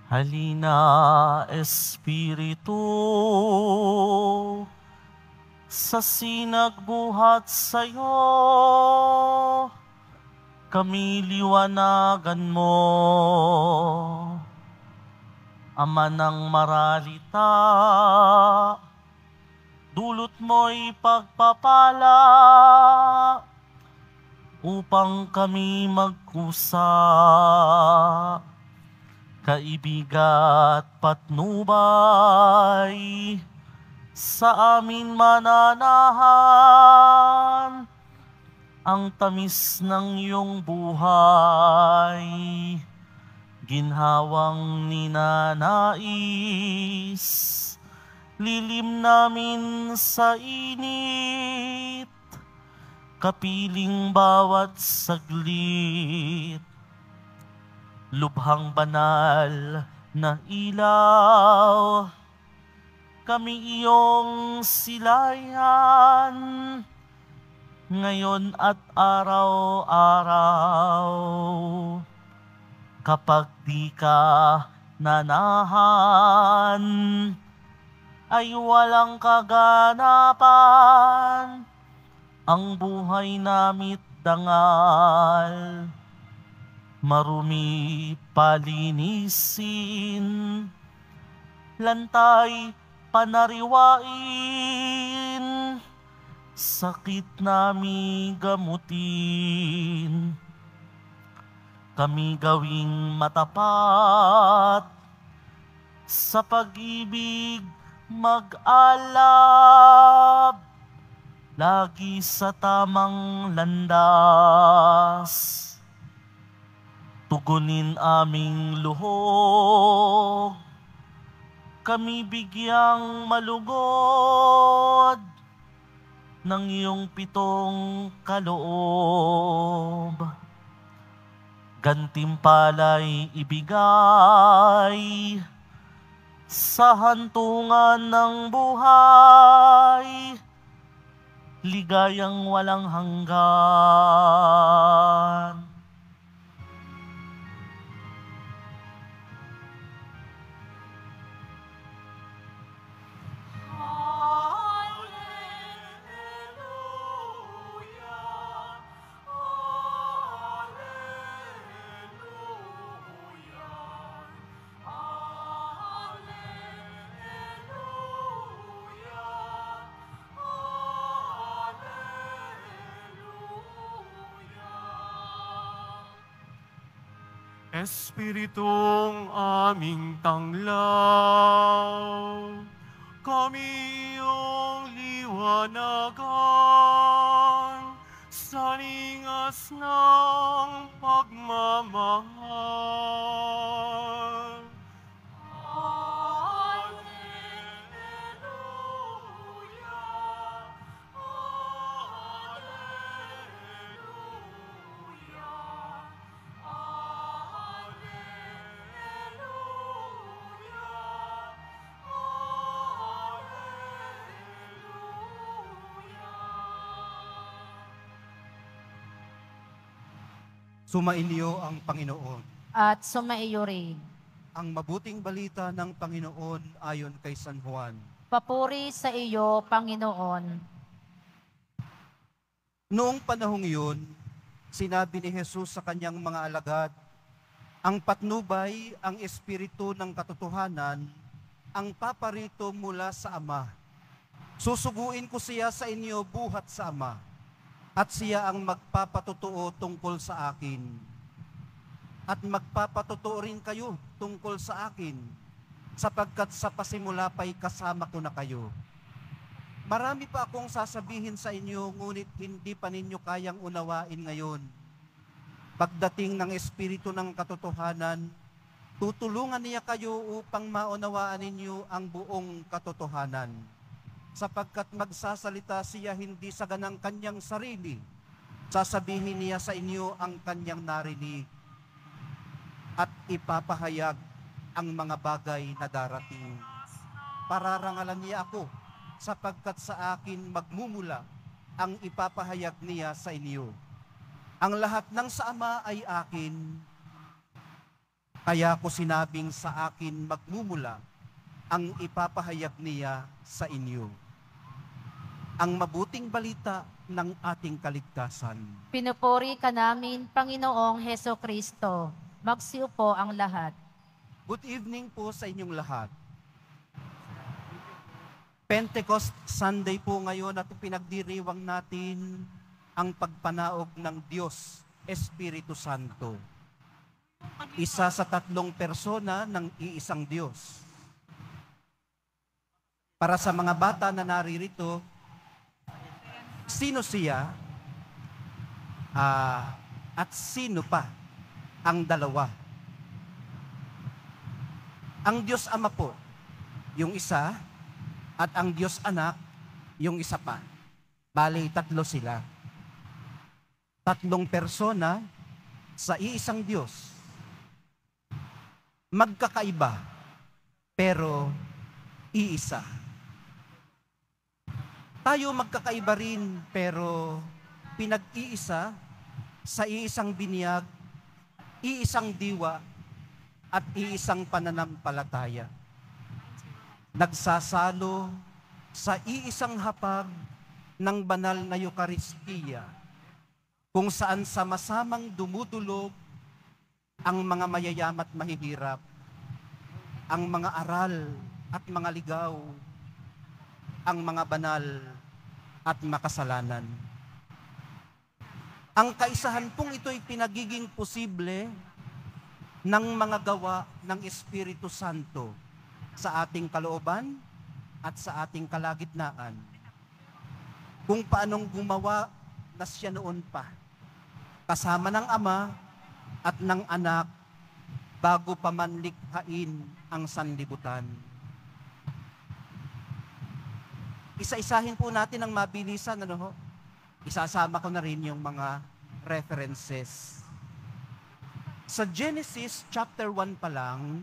Halina, Espiritu, sa sinagbuhat sa'yo, kami liwanagan mo. Ama ng maralita, dulot mo'y pagpapala, upang kami magkusa, kaibigat patnubay, sa amin mananahan, ang tamis ng iyong buhay, ginhawang ninanais, lilim namin sa init, kapiling bawat saglit, lubhang banal na ilaw, kami iyong silayan, ngayon at araw-araw. Kapag di ka nanahan, ay walang kaganapan, ang buhay namit dangal. Marumi palinisin, lantay panariwain, sakit nami gamutin. Kami gawing matapat, sa pag-ibig mag-alab, lagi sa tamang landas. Tugunin aming luhog, kami bigyang malugod, ng iyong pitong kaloob. Gantimpala'y ibigay, sa hantungan ng buhay, ligayang walang hanggan. Espiritong aming tanglaw, kami iyong liwanagan, sa lingas ng pagmamahal. Sumainyo ang Panginoon. At sumaiyo rin. Ang mabuting balita ng Panginoon ayon kay San Juan. Papuri sa iyo, Panginoon. Noong panahong iyon, sinabi ni Jesus sa kanyang mga alagad, ang patnubay, ang espiritu ng katotohanan, ang paparito mula sa Ama. Susuguin ko siya sa inyo buhat sa Ama, at siya ang magpapatotoo tungkol sa akin. At magpapatotoo rin kayo tungkol sa akin, sapagkat sa pasimula pa'y kasama ko na kayo. Marami pa akong sasabihin sa inyo, ngunit hindi pa ninyo kayang unawain ngayon. Pagdating ng Espiritu ng Katotohanan, tutulungan niya kayo upang maunawaan ninyo ang buong katotohanan. Sapagkat magsasalita siya hindi sa ganang kanyang sarili, sasabihin niya sa inyo ang kanyang narinig, at ipapahayag ang mga bagay na darating. Pararangalan niya ako, sapagkat sa akin magmumula ang ipapahayag niya sa inyo. Ang lahat ng sa Ama ay akin, Kaya ko sinabing sa akin magmumula ang ipapahayag niya sa inyo. Ang mabuting balita ng ating kaligtasan. Pinupuri ka namin, Panginoong Heso Kristo. Magsiupo ang lahat. Good evening po sa inyong lahat. Pentecost Sunday po ngayon at pinagdiriwang natin ang pagpanaog ng Diyos, Espiritu Santo. Isa sa tatlong persona ng iisang Diyos. Para sa mga bata na naririto, sino siya at sino pa ang dalawa? Ang Diyos Ama po, yung isa, at ang Diyos Anak, yung isa pa. Bali, tatlo sila. Tatlong persona sa iisang Diyos. Magkakaiba, pero iisa. Tayo magkakaiba rin, pero pinag-iisa sa iisang binyag, iisang diwa, at iisang pananampalataya. Nagsasalo sa iisang hapag ng banal na Eucharistia, kung saan sama-samang dumudulog ang mga mayayam at mahihirap, ang mga aral at mga ligaw, ang mga banal at makasalanan. Ang kaisahan pong ito'y pinagiging posible ng mga gawa ng Espiritu Santo sa ating kalooban at sa ating kalagitnaan. Kung paanong gumawa na siya noon pa, kasama ng Ama at ng Anak, bago pa man likhain ang sanlibutan. Isa-isahin po natin ang mabilisan, Isasama ko na rin yung mga references. Sa Genesis chapter 1 pa lang,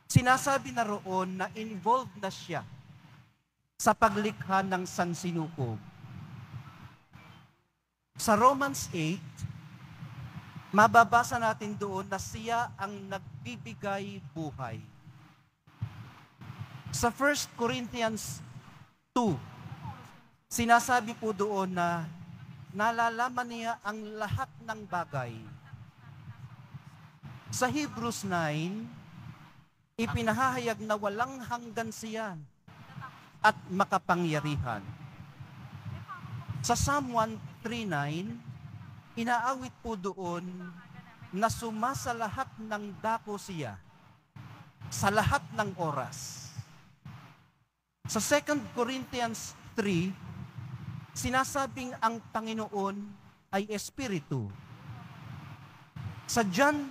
sinasabi na roon na involved na siya sa paglikha ng sansinukob. Sa Romans 8, mababasa natin doon na siya ang nagbibigay buhay. Sa 1 Corinthians 2, sinasabi po doon na nalalaman niya ang lahat ng bagay. Sa Hebrews 9, ipinahahayag na walang hanggan siya at makapangyarihan. Sa Psalm 139, inaawit po doon na sumasa lahat ng dako siya sa lahat ng oras. Sa 2 Corinthians 3, sinasabing ang Panginoon ay Espiritu. Sa John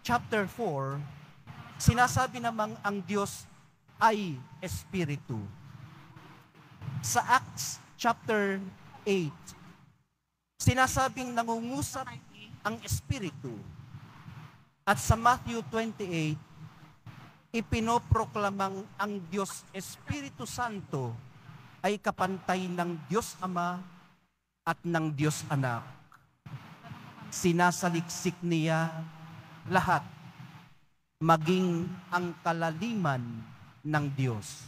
chapter 4, sinasabi namang ang Diyos ay Espiritu. Sa Acts chapter 8, sinasabing nangungusap ang Espiritu. At sa Matthew 28, ipinoproklamang ang Diyos Espiritu Santo ay kapantay ng Diyos Ama at ng Diyos Anak. Sinasaliksik niya lahat, maging ang kalaliman ng Diyos.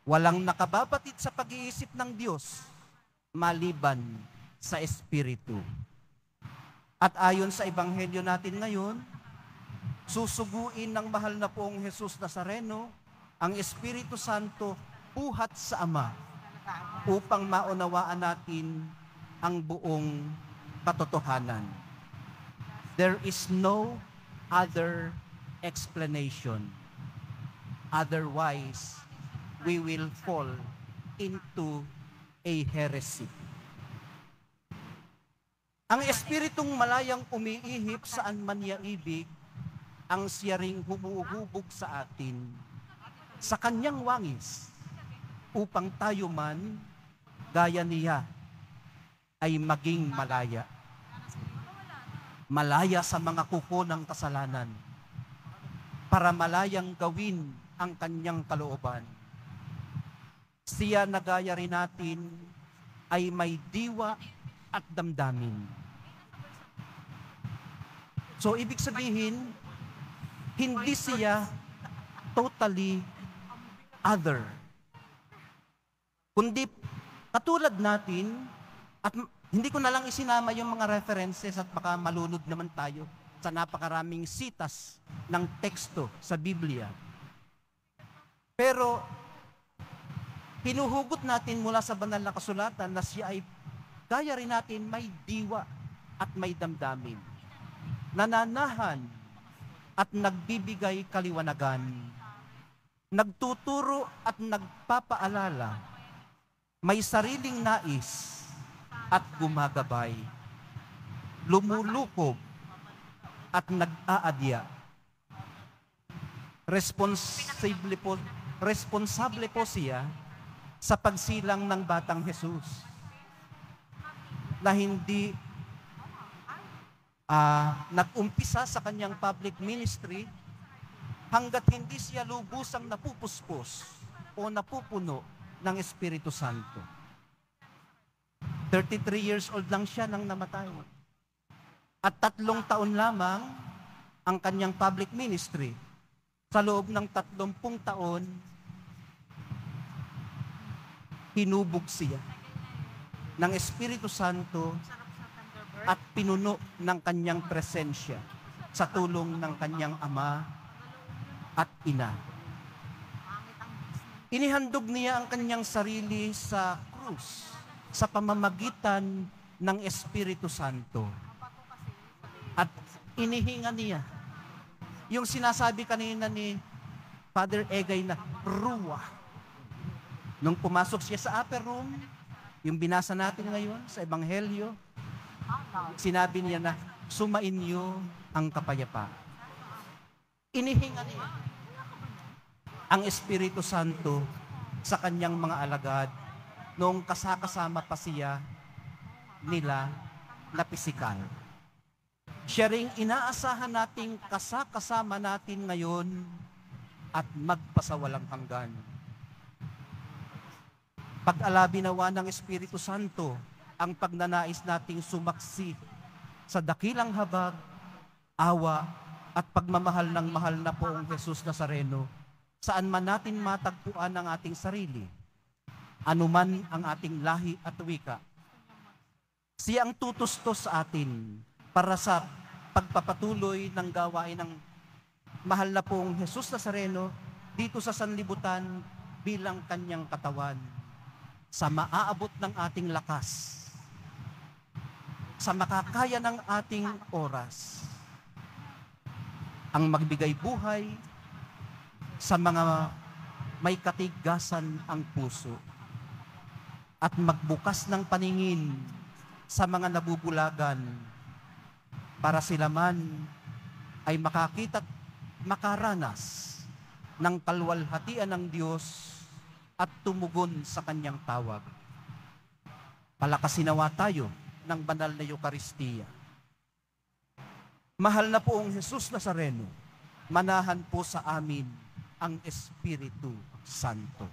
Walang nakababatid sa pag-iisip ng Diyos maliban sa Espiritu. At ayon sa Ebanghelyo natin ngayon, susuguin ng mahal na poong Jesus Nazareno ang Espiritu Santo buhat sa Ama upang maunawaan natin ang buong katotohanan. There is no other explanation. Otherwise, we will fall into a heresy. Ang Espiritong malayang umiihip saan man niya ibig, ang siya ring humuhubog sa atin sa kanyang wangis upang tayo man, gaya niya, ay maging malaya. Malaya sa mga kuko ng kasalanan para malayang gawin ang kanyang kalooban. Siya na gaya rin natin ay may diwa at damdamin. So, ibig sabihin, hindi siya totally other. Kundi, katulad natin, at hindi ko na lang isinama yung mga references at baka malunod naman tayo sa napakaraming sitas ng teksto sa Biblia. Pero, hinuhugot natin mula sa banal na kasulatan na siya ay kaya rin natin may diwa at may damdamin. Nananahan at nagbibigay kaliwanagan. Nagtuturo at nagpapaalala. May sariling nais at gumagabay. Lumulukob at nag-aadya. Responsable po siya sa pagsilang ng batang Jesus na hindi nag-umpisa sa kanyang public ministry hanggat hindi siya lubusang napupuspos o napupuno ng Espiritu Santo. 33 years old lang siya nang namatay. At 3 taon lamang ang kanyang public ministry. Sa loob ng 30 taon, hinubog siya ng Espiritu Santo at pinuno ng kanyang presensya sa tulong ng kanyang ama at ina. Inihandog niya ang kanyang sarili sa krus sa pamamagitan ng Espiritu Santo. At inihinga niya yung sinasabi kanina ni Father Egay na ruwa. Nung pumasok siya sa upper room, yung binasa natin ngayon sa Ebanghelyo, sinabi niya na sumain niyo ang kapayapaan. Inihinga niya ang Espiritu Santo sa kanyang mga alagad noong kasakasama pa siya nila na pisikal. Siya ring inaasahan nating kasakasama natin ngayon at magpasawalang hanggan. Pag-alabi nawa ng Espiritu Santo ang pagnanais nating sumaksi sa dakilang habag, awa at pagmamahal ng mahal na poong Jesus Nazareno, saan man natin matagpuan ang ating sarili, anuman ang ating lahi at wika. Siya ang tutustos sa atin para sa pagpapatuloy ng gawain ng mahal na pong Jesus Nazareno dito sa sanlibutan bilang kanyang katawan, sa maaabot ng ating lakas, sa makakaya ng ating oras, ang magbigay buhay sa mga may katigasan ang puso at magbukas ng paningin sa mga nabubulagan para sila man ay makakita at makaranas ng kalwalhatian ng Diyos at tumugon sa kanyang tawag. Palakasinawa tayo ng banal na Eucharistia. Mahal na poong Jesus Nazareno, manahan po sa amin ang Espiritu Santo.